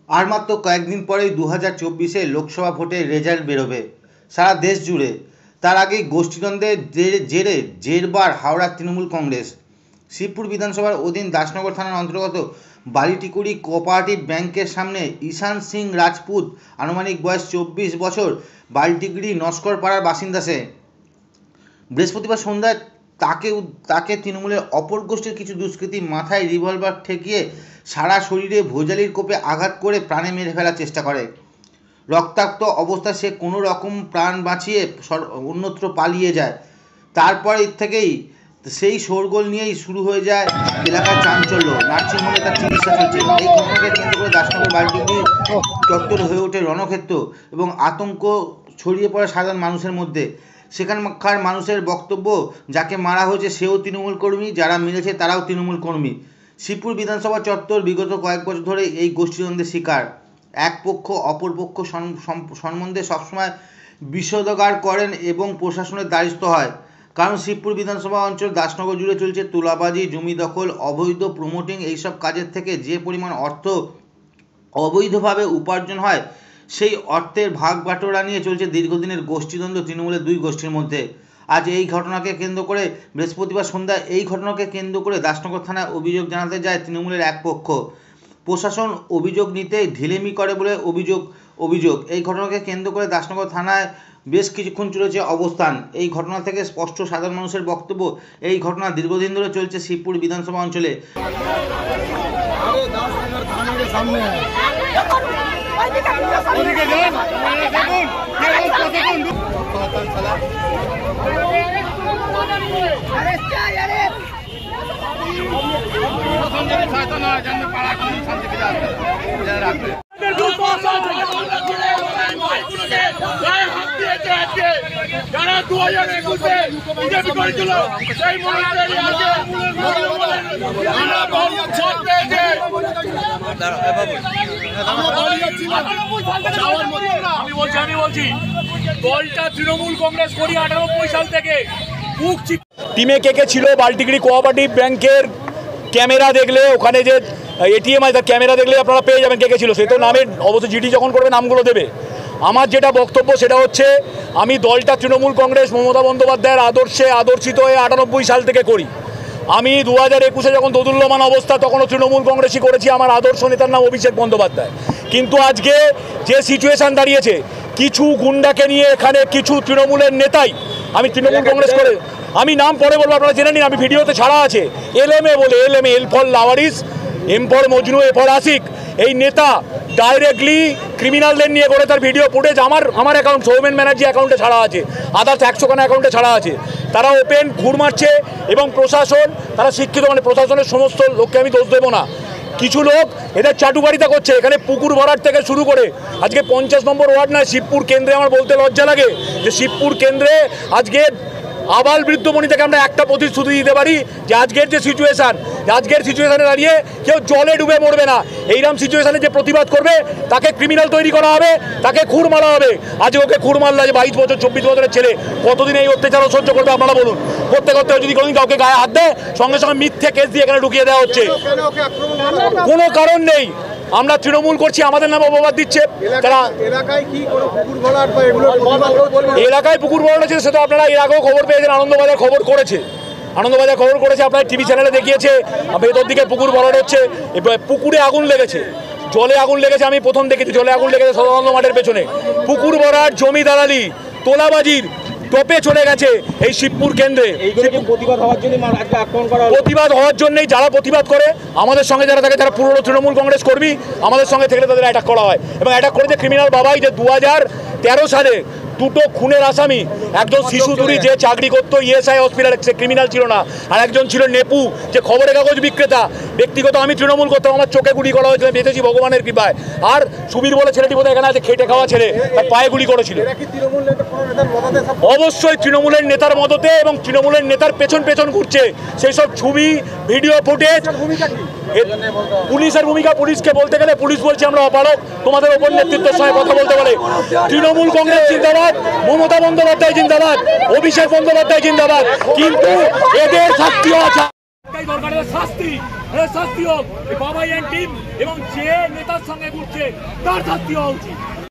আর মাত্র কয়েকদিন পরেই 2024-এ লোকসভা ভোটের রেজাল্ট বেরোবে সারা দেশ জুড়ে। তার আগেই গোষ্ঠীদ্বন্দ্বের জেরে জেরবার হাওড়ার তৃণমূল কংগ্রেস। শিবপুর বিধানসভার অধীন দাসনগর থানার অন্তর্গত বালিটিকুড়ি কোঅপারেটিভ ব্যাংকের সামনে ঈশান সিং রাজপুত, আনুমানিক বয়স 24 বছর, বালিটিকুড়ি নস্কর পাড়ার বাসিন্দা সে। বৃহস্পতিবার সন্ধ্যায় তাকে তৃণমূলের অপর গোষ্ঠীর কিছু দুষ্কৃতী মাথায় রিভলভার ঠেকিয়ে সারা শরীরে ভোজালির কোপে আঘাত করে প্রাণে মেরে ফেলার চেষ্টা করে। রক্তাক্ত অবস্থায় সে কোনো রকম প্রাণ বাঁচিয়ে অন্যত্র পালিয়ে যায়। তারপর থেকেই সেই শোরগোল নিয়েই শুরু হয়ে যায় এলাকার চাঞ্চল্য। নার্সিংহোমে তার চিকিৎসা চলছে। এই ঘটনাকে কেন্দ্র করে দাসনগর বালিটিকুড়ি চত্বর হয়ে ওঠে রণক্ষেত্র এবং আতঙ্ক ছড়িয়ে পড়ে সাধারণ মানুষের মধ্যে। সেখানকার মানুষের বক্তব্য, যাকে মারা হয়েছে সেও তৃণমূল কর্মী, যারা মেরেছে তারাও তৃণমূল কর্মী। শিবপুর বিধানসভা চত্বর বিগত কয়েক বছর ধরে এই গোষ্ঠীদ্বন্দ্বের শিকার। এক পক্ষ অপর পক্ষ সম্বন্ধে সবসময় বিষোদগার করেন এবং প্রশাসনের দ্বারস্থ হয়। কারণ শিবপুর বিধানসভা অঞ্চল দাসনগর জুড়ে চলছে তোলাবাজি, জমি দখল, অবৈধ প্রমোটিং। এইসব কাজের থেকে যে পরিমাণ অর্থ অবৈধভাবে উপার্জন হয়, সেই অর্থের ভাগ বাটোয়ারা নিয়ে চলছে দীর্ঘদিনের গোষ্ঠীদ্বন্দ্ব তৃণমূলের দুই গোষ্ঠীর মধ্যে। আজ এই ঘটনাকে কেন্দ্র করে বৃহস্পতিবার সন্ধ্যায় দাসনগর থানায় অভিযোগ জানাতে যায় তৃণমূলের এক পক্ষ। প্রশাসন অভিযোগ নিতে ঢিলেমি করে বলে অভিযোগ। এই ঘটনাকে কেন্দ্র করে দাসনগর থানায় বেশ কিছুক্ষণ চলেছে অবস্থান। এই ঘটনা থেকে স্পষ্ট সাধারণ মানুষের বক্তব্য, এই ঘটনা দীর্ঘদিন ধরে চলছে শিবপুর বিধানসভা অঞ্চলে। যারা 2021-এ বিজেপি করেছিল সেই মানুষদের আমি বলছি দলটা তৃণমূল কংগ্রেস করি 98 সাল থেকে। টিমে কে ছিল? বালিটিকুড়ি কোঅপারেটিভ ব্যাংকের ক্যামেরা দেখলে, ওখানে যে এটিএম আছে তার ক্যামেরা দেখলে আপনারা পেয়ে যাবেন কে ছিল। সে তো নামের অবশ্যই জিডি যখন করবে নামগুলো দেবে। আমার যেটা বক্তব্য সেটা হচ্ছে, আমি দলটা তৃণমূল কংগ্রেস মমতা বন্দ্যোপাধ্যায়ের আদর্শে আদর্শিত হয়ে 98 সাল থেকে করি। আমি 2021-এ যখন দোদুল্যমান অবস্থা তখনও তৃণমূল কংগ্রেসই করেছি। আমার আদর্শ নেতার নাম অভিষেক বন্দ্যোপাধ্যায়। কিন্তু আজকে যে সিচুয়েশান দাঁড়িয়েছে, কিছু গুন্ডাকে নিয়ে এখানে কিছু তৃণমূলের নেতাই, আমি তৃণমূল কংগ্রেস করে, আমি নাম পরে বলবো, আপনারা জেনে নিন, আমি ভিডিওতে ছাড়া আছে। এলএমএ বলে, এলএমএ, এল ফর লাওয়ারিস, এম ফর মজনু, এ ফর আসিক, এই নেতা ডাইরেক্টলি ক্রিমিনালদের নিয়ে করে তার ভিডিও ফুটেজ আমার অ্যাকাউন্ট, সৌমেন ব্যানার্জি অ্যাকাউন্টে ছাড়া আছে, আদার্স 100 খানা অ্যাকাউন্টে ছাড়া আছে। তারা ওপেন ঘুর মারছে এবং প্রশাসন, তারা শিক্ষিত, মানে প্রশাসনের সমস্ত লোককে আমি দোষ দেবো না, কিছু লোক এদের চাটুবাড়িতা করছে। এখানে পুকুর ভরাট থেকে শুরু করে আজকে 50 নম্বর ওয়ার্ড নয়, শিবপুর কেন্দ্রে, আমার বলতে লজ্জা লাগে যে শিবপুর কেন্দ্রে আজকে আবাল বৃদ্ধমণি থেকে আমরা একটা প্রতিশ্রুতি দিতে পারি যে আজকের সিচুয়েশানে দাঁড়িয়ে কেউ জলে ডুবে মরবে না। এইরকম সিচুয়েশানে যে প্রতিবাদ করবে তাকে ক্রিমিনাল তৈরি করা হবে, তাকে খুর মারা হবে। আজকে ওকে খুর মারলা যে 22 বছর 24 বছরের ছেলে, কতদিন এই অত্যাচার সহ্য করবে আপনারা বলুন? করতে করতে যদি কোনোদিন কাউকে গায়ে হাত দেয়, সঙ্গে সঙ্গে মিথ্যে কেস দিয়ে এখানে ঢুকিয়ে দেওয়া হচ্ছে। কোনো কারণ নেই। আমরা তৃণমূল করছি, আমাদের নামে অপবাদ দিচ্ছে তারা। এলাকায় পুকুর ভরাট আছে, সেটা আপনারা এর আগেও খবর পেয়েছেন। আনন্দবাজার খবর করেছে, আপনার টিভি চ্যানেলে দেখিয়েছে ভেতর দিকে পুকুর ভরাট হচ্ছে। পুকুরে আগুন লেগেছে, জলে আগুন লেগেছে, আমি প্রথম দেখেছি জলে আগুন লেগেছে সদানন্দ মাঠের পেছনে। পুকুর ভরাট, জমি দালালি, তোলাবাজির টপে চলে গেছে এই শিবপুর কেন্দ্রে। প্রতিবাদ হওয়ার জন্যই যারা প্রতিবাদ করে, আমাদের সঙ্গে যারা থাকে, যারা পুরনো তৃণমূল কংগ্রেস কর্মী, আমাদের সঙ্গে থেকে তাদের অ্যাটাক করা হয়। এবং অ্যাটাক করেছে ক্রিমিনাল বাবাই, যে 2013 সালে দুটো খুনের আসামি, একজন শিশুদুরি যে চাকরি করতো ইএসআই হসপিটালে, সে ক্রিমিনাল ছিল না, আর একজন ছিল নেপু যে খবরের কাগজ বিক্রেতা। ব্যক্তিগত আমি তৃণমূল করতাম, আমার চোখে গুলি করা হয়েছিল, বেঁচেছি ভগবানের কৃপায়। আর সুবীর বলে ছেলেটি বোধহয় এখানে আছে, খেটে খাওয়া ছেলে, তার পায়ে গুলি করেছিল। অবশ্যই তৃণমূলের নেতার মদতে এবং তৃণমূলের নেতার পেছন ঘুরছে সেই সব ছবি, ভিডিও ফুটেজ। পুলিশের ভূমিকা, পুলিশকে বলতে গেলে পুলিশ বলছে আমরা অপারক, তোমাদের ওপর নেতৃত্বের সঙ্গে কথা বলতে বলে। তৃণমূল কংগ্রেস জিন্দাবাদ, মমতা বন্দ্যোপাধ্যায় জিন্দাবাদ, অভিষেক বন্দ্যোপাধ্যায় জিন্দাবাদ, কিন্তু এদের শাস্তিও আছে। এটাই দরকার, এর শাস্তি হোক। এই বাবাই টিম এবং যে নেতার সঙ্গে ঘুরছে তার শাস্তি হওয়া উচিত।